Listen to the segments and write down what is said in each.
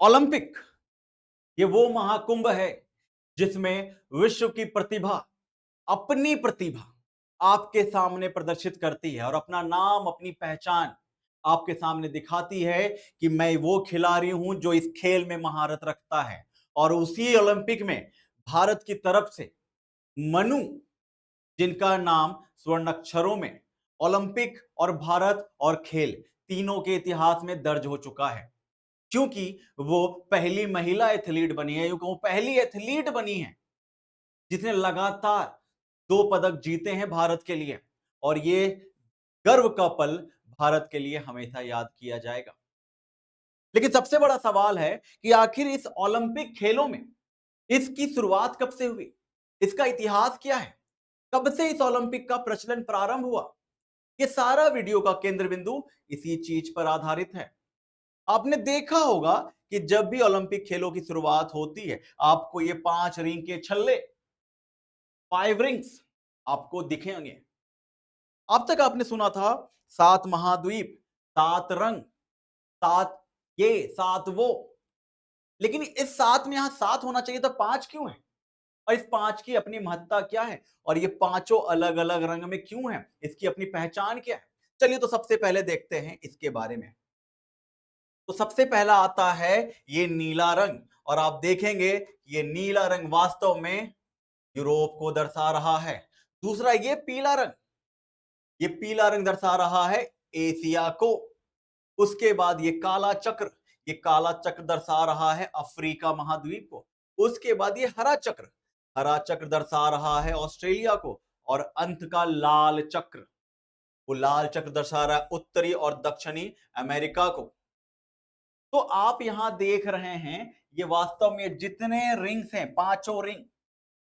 Olympic ये वो महाकुंभ है जिसमें विश्व की प्रतिभा अपनी प्रतिभा आपके सामने प्रदर्शित करती है और अपना नाम अपनी पहचान आपके सामने दिखाती है कि मैं वो खिलाड़ी हूं जो इस खेल में महारत रखता है। और उसी ओलंपिक में भारत की तरफ से मनु, जिनका नाम स्वर्ण अक्षरों में ओलंपिक और भारत और खेल तीनों के इतिहास में दर्ज हो चुका है, क्योंकि वो पहली महिला एथलीट बनी है, क्योंकि वो पहली एथलीट बनी है जिसने लगातार 2 पदक जीते हैं भारत के लिए। और ये गर्व का पल भारत के लिए हमेशा याद किया जाएगा। लेकिन सबसे बड़ा सवाल है कि आखिर इस ओलंपिक खेलों में इसकी शुरुआत कब से हुई, इसका इतिहास क्या है, कब से इस ओलंपिक का प्रचलन प्रारंभ हुआ। ये सारा वीडियो का केंद्र बिंदु इसी चीज पर आधारित है। आपने देखा होगा कि जब भी ओलंपिक खेलों की शुरुआत होती है, आपको ये 5 रिंग के छल्ले, 5 रिंग्स आपको दिखेंगे। अब तक आपने सुना था 7 महाद्वीप, 7 रंग, 7 ये 7 वो। लेकिन इस 7 में यहां 7 होना चाहिए था, 5 क्यों है? और इस 5 की अपनी महत्ता क्या है? और ये पांचों अलग अलग रंग में क्यों है? इसकी अपनी पहचान क्या है? चलिए तो सबसे पहले देखते हैं इसके बारे में। तो सबसे पहला आता है ये नीला रंग। और आप देखेंगे ये नीला रंग वास्तव में यूरोप को दर्शा रहा है। दूसरा ये पीला रंग, ये पीला रंग दर्शा रहा है एशिया को। उसके बाद ये काला चक्र, ये काला चक्र दर्शा रहा है अफ्रीका महाद्वीप को। उसके बाद ये हरा चक्र, हरा चक्र दर्शा रहा है ऑस्ट्रेलिया को। और अंत का लाल चक्र, वो लाल चक्र दर्शा रहा है उत्तरी और दक्षिणी अमेरिका को। तो आप यहां देख रहे हैं ये वास्तव में जितने रिंग्स हैं, पांचों रिंग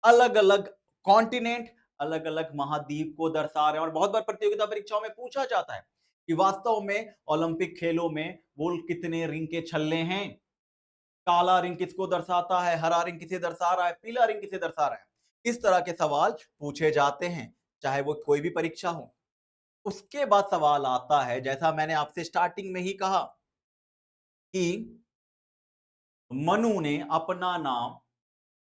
अलग अलग कॉन्टिनेंट, अलग अलग महाद्वीप को दर्शा रहे हैं। और बहुत बार प्रतियोगिता परीक्षाओं में पूछा जाता है कि वास्तव में ओलंपिक खेलों में वो कितने रिंग के छल्ले हैं, काला रिंग किसको दर्शाता है, हरा रिंग किसे दर्शा रहा है, पीला रिंग किसे दर्शा रहा है। इस तरह के सवाल पूछे जाते हैं, चाहे वो कोई भी परीक्षा हो। उसके बाद सवाल आता है, जैसा मैंने आपसे स्टार्टिंग में ही कहा कि मनु ने अपना नाम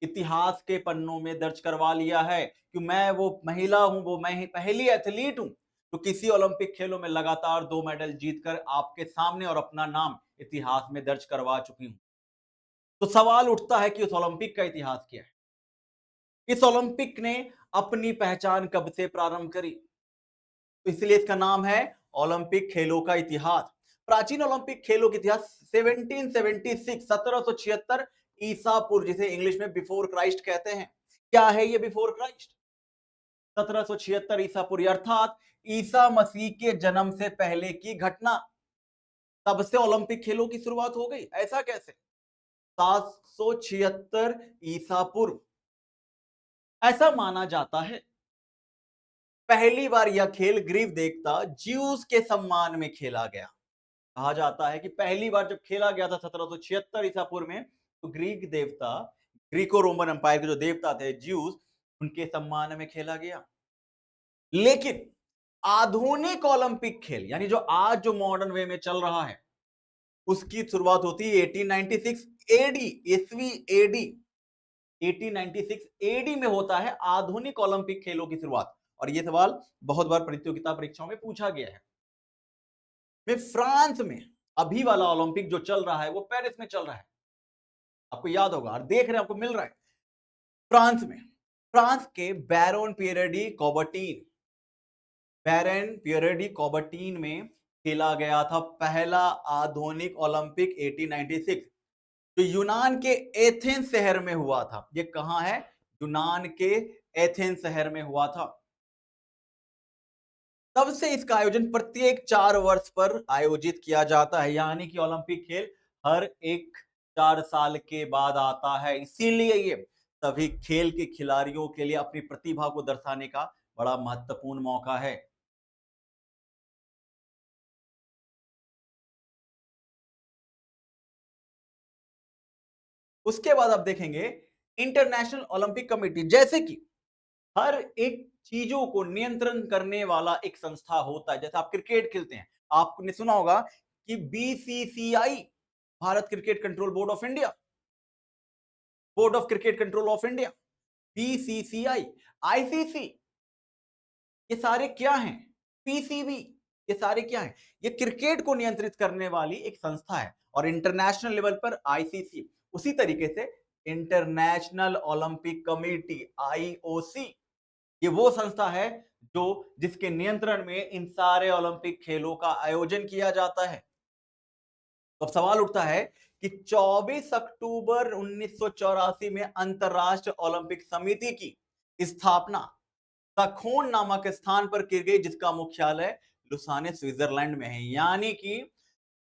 इतिहास के पन्नों में दर्ज करवा लिया है कि मैं वो महिला हूं, वो मैं पहली एथलीट हूं तो किसी ओलंपिक खेलों में लगातार 2 मेडल जीतकर आपके सामने और अपना नाम इतिहास में दर्ज करवा चुकी हूं। तो सवाल उठता है कि उस ओलंपिक का इतिहास क्या है? इस ओलंपिक ने अपनी पहचान कब से प्रारंभ करी? तो इसलिए इसका नाम है ओलंपिक खेलों का इतिहास। प्राचीन ओलंपिक खेलों का इतिहास 1776, 1776 ईसा पूर्व, जिसे इंग्लिश में बिफोर क्राइस्ट कहते हैं। क्या है ये बिफोर क्राइस्ट? 1776 ईसा पूर्व अर्थात ईसा मसीह के जन्म से पहले की घटना। तब से ओलंपिक खेलों की शुरुआत हो गई, ऐसा कैसे? 776 ईसा पूर्व ऐसा माना जाता है पहली बार यह खेल ग्रीक देवता ज्यूस के सम्मान में खेला गया। कहा जाता है कि पहली बार जब खेला गया था 1776 ईसा पूर्व में, तो ग्रीक देवता, ग्रीको रोमन एम्पायर के जो देवता थे ज्यूस, उनके सम्मान में खेला गया। लेकिन आधुनिक ओलंपिक खेल यानी जो आज जो मॉडर्न वे में चल रहा है, उसकी शुरुआत होती है 1896 एडी, ईसवी एडी। 1896 एडी में होता है आधुनिक ओलंपिक खेलों की शुरुआत। और यह सवाल बहुत बार प्रतियोगिता परीक्षाओं में पूछा गया है। में फ्रांस में अभी वाला ओलंपिक जो चल रहा है वो पेरिस में चल रहा है, आपको याद होगा और देख रहे हैं, आपको मिल रहा है फ्रांस में। फ्रांस के बैरोन पियरे डी कॉबर्टीन, बैरन पियरे डी कॉबर्टीन में खेला गया था पहला आधुनिक ओलंपिक 1896, जो यूनान के एथेंस शहर में हुआ था। ये कहां है? यूनान के एथेंस शहर में हुआ था। तब से इसका आयोजन प्रत्येक 4 वर्ष पर आयोजित किया जाता है, यानी कि ओलंपिक खेल हर एक 4 साल के बाद आता है। इसीलिए ये सभी खेल के खिलाड़ियों के लिए अपनी प्रतिभा को दर्शाने का बड़ा महत्वपूर्ण मौका है। उसके बाद आप देखेंगे इंटरनेशनल ओलंपिक कमेटी, जैसे कि हर एक चीजों को नियंत्रण करने वाला एक संस्था होता है। जैसे आप क्रिकेट खेलते हैं, आपने सुना होगा कि BCCI Bharat cricket control board of India, board of cricket control of India, BCCI, ICC, ये सारे क्या हैं? पीसीबी, ये सारे क्या हैं? ये क्रिकेट को नियंत्रित करने वाली एक संस्था है। और इंटरनेशनल लेवल पर आईसीसी, उसी तरीके से इंटरनेशनल ओलंपिक कमेटी आईओसी, ये वो संस्था है जो जिसके नियंत्रण में इन सारे ओलंपिक खेलों का आयोजन किया जाता है। तो अब सवाल उठता है कि 24 अक्टूबर 1984 में अंतरराष्ट्रीय ओलंपिक समिति की स्थापना तखोन नामक स्थान पर की गई, जिसका मुख्यालय लुसाने स्विट्जरलैंड में है। यानी कि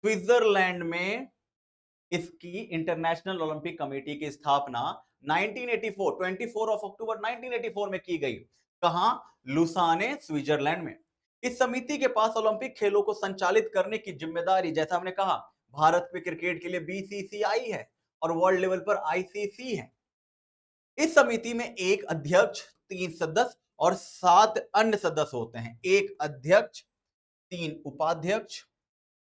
स्विट्जरलैंड में इसकी इंटरनेशनल ओलंपिक कमेटी की स्थापना 1984 24 ऑफ अक्टूबर 1984 में की गई। कहां? लुसाने स्विट्जरलैंड में। इस समिति के पास ओलंपिक खेलों को संचालित करने की जिम्मेदारी, जैसा हमने कहा, भारत में क्रिकेट के लिए बीसीसीआई है और वर्ल्ड लेवल पर आईसीसी है। इस समिति में एक अध्यक्ष, 3 सदस्य और 7 अन्य सदस्य होते हैं। एक अध्यक्ष, 3 उपाध्यक्ष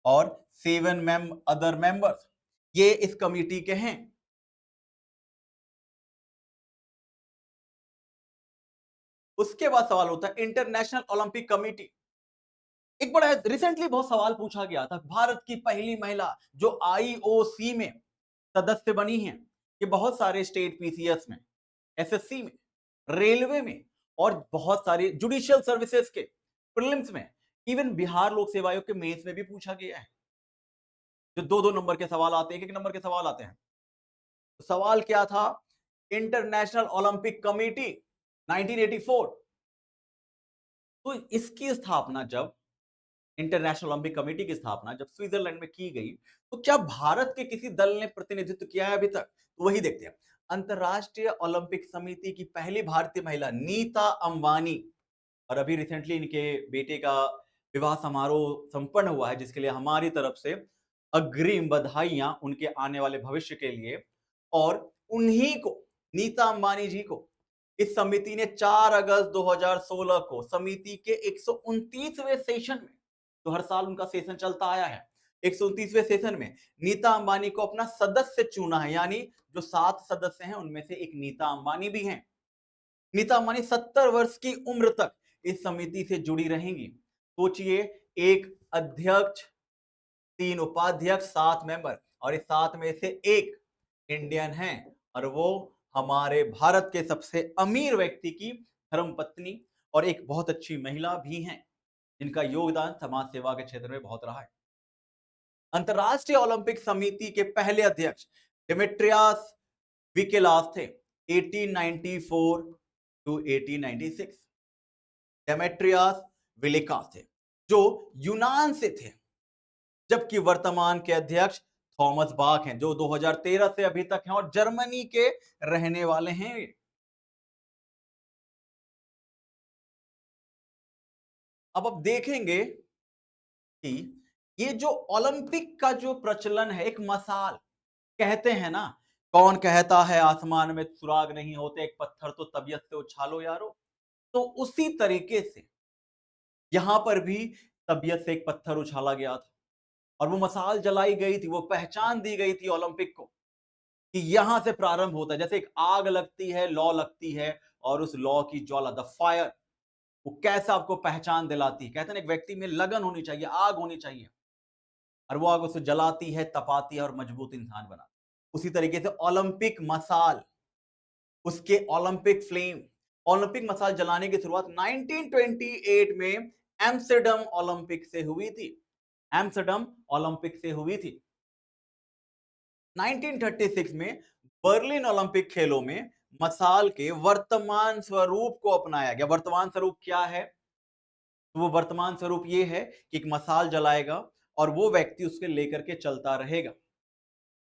और 7 अदर मेंबर्स, ये इस कमेटी के हैं। उसके बाद सवाल होता है इंटरनेशनल ओलंपिक कमेटी। एक बड़ा रिसेंटली बहुत सवाल पूछा गया था, भारत की पहली महिला जो आईओसी में सदस्य बनी है। ये बहुत सारे स्टेट पीसीएस में, एसएससी में, रेलवे में और बहुत सारी जुडिशियल सर्विसेज के प्रीलिम्स में, इवन बिहार लोक सेवा आयोग के मेंस में भी पूछा गया है। जो 2-2 नंबर के सवाल आते हैं, 1-1 नंबर के सवाल आते हैं। तो सवाल क्या था? International Olympic committee 1984। तो इसकी स्थापना जब इंटरनेशनल ओलंपिक कमेटी की स्थापना जब स्विट्जरलैंड में की गई, तो क्या भारत के किसी दल ने प्रतिनिधित्व किया है अभी तक? तो वही देखते हैं। अंतरराष्ट्रीय ओलंपिक समिति की पहली भारतीय महिला नीता अंबानी, और अभी रिसेंटली इनके बेटे का विवाह समारोह संपन्न हुआ है, जिसके लिए हमारी तरफ से अग्रिम बधाइयां उनके आने वाले भविष्य के लिए। और उन्हीं को, नीता अंबानी जी को, इस समिति ने 4 अगस्त 2016 को समिति के 129वें सेशन में, तो हर साल उनका सेशन चलता आया है, 129वें सेशन में नीता अंबानी को अपना सदस्य चुना है। यानी जो 7 सदस्य हैं उनमें से एक नीता अंबानी भी हैं। नीता अंबानी 70 वर्ष की उम्र तक इस समिति से जुड़ी रहेंगी। सोचिए, एक अध्यक्ष, 3 उपाध्यक्ष, 7 मेंबर, और इस 7 में से एक इंडियन है, और वो हमारे भारत के सबसे अमीर व्यक्ति की धर्मपत्नी और एक बहुत अच्छी महिला भी हैं, जिनका योगदान समाज सेवा के क्षेत्र में बहुत रहा है। अंतरराष्ट्रीय ओलंपिक समिति के पहले अध्यक्ष डिमिट्रियास विकेलास थे, 1894 टू 1896। डेमेट्रियस विलिकास थे, जो यूनान से थे। जबकि वर्तमान के अध्यक्ष थॉमस बाक हैं, जो 2013 से अभी तक हैं और जर्मनी के रहने वाले हैं। अब देखेंगे कि ये जो ओलंपिक का जो प्रचलन है, एक मसाल, कहते हैं ना, कौन कहता है आसमान में सुराग नहीं होते, एक पत्थर तो तबीयत से उछालो यारो। तो उसी तरीके से यहां पर भी तबीयत से एक पत्थर उछाला गया था और वो मसाल जलाई गई थी, वो पहचान दी गई थी ओलंपिक को कि यहां से प्रारंभ होता है। जैसे एक आग लगती है, लौ लगती है, और उस लौ की ज्वाला, द फायर, वो कैसे आपको पहचान दिलाती है। कहते हैं एक व्यक्ति में लगन होनी चाहिए, आग होनी चाहिए, और वो आग उसे जलाती है, तपाती है और मजबूत इंसान बनाती है। उसी तरीके से ओलंपिक मसाल, उसके ओलंपिक फ्लेम, ओलंपिक मसाल जलाने की शुरुआत 1928 में एम्स्टर्डम ओलंपिक से हुई थी। एम्स्टर्डम ओलंपिक से हुई थी। 1936 में बर्लिन ओलंपिक खेलों में मसाल के वर्तमान स्वरूप को अपनाया गया। वर्तमान स्वरूप क्या है? तो वो वर्तमान स्वरूप ये है कि एक मसाल जलाएगा और वो व्यक्ति उसके लेकर के चलता रहेगा।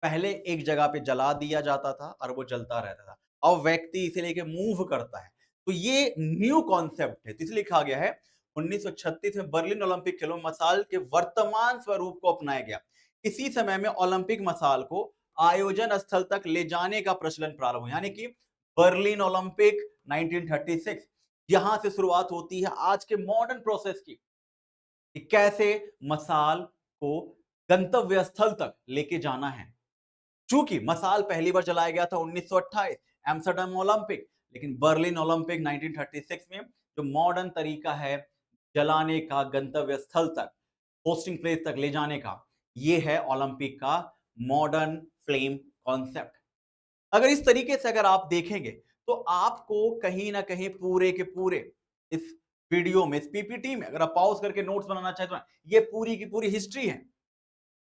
पहले एक जगह पे जला दिया जाता था और वो जलता रहता था, अब व्यक्ति इसे लेके मूव करता है। तो ये न्यू कॉन्सेप्ट है, तो इसलिए लिखा गया है 1936 में बर्लिन ओलंपिक खेलों में मसाल के वर्तमान स्वरूप को अपनाया गया। इसी समय में ओलंपिक मसाल को आयोजन स्थल तक ले जाने का प्रचलन प्रारंभ हुआ। यानी कि बर्लिन ओलंपिक 1936, यहां से शुरुआत होती है आज के मॉडर्न प्रोसेस की, कि कैसे मसाल को गंतव्य स्थल तक लेके जाना है। चूंकि मसाल पहली बार जलाया गया था 1928 एम्स्टर्डम ओलंपिक, लेकिन बर्लिन ओलंपिक 1936 में जो मॉडर्न तरीका है जलाने का गंतव्य स्थल तक, होस्टिंग प्लेस तक ले जाने का, यह है ओलंपिक का मॉडर्न फ्लेम कॉन्सेप्ट। अगर इस तरीके से अगर आप देखेंगे तो आपको कहीं ना कहीं पूरे के पूरे इस वीडियो में, इस पीपीटी में, अगर आप पॉज करके नोट्स बनाना चाहते हैं, ये पूरी की पूरी हिस्ट्री है।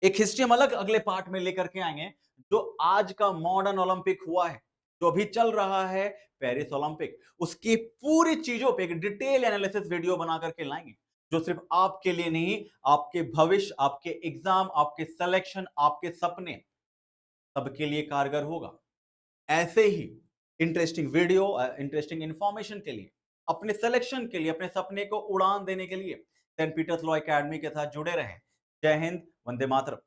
एक हिस्ट्री हम अलग अगले पार्ट में लेकर के आएंगे, जो आज का मॉडर्न ओलंपिक हुआ है, जो अभी चल रहा है पेरिस ओलंपिक, उसकी पूरी चीजों पे एक डिटेल एनालिसिस वीडियो बना करके लाएंगे, जो सिर्फ आपके लिए नहीं, आपके भविष्य, आपके एग्जाम, आपके सिलेक्शन, आपके सपने, सबके लिए कारगर होगा। ऐसे ही इंटरेस्टिंग वीडियो, इंटरेस्टिंग इंफॉर्मेशन के लिए, अपने सिलेक्शन के लिए, अपने सपने को उड़ान देने के लिए सेंट पीटर्स लॉ एकेडमी के साथ जुड़े रहें। जय हिंद, वंदे मातरम।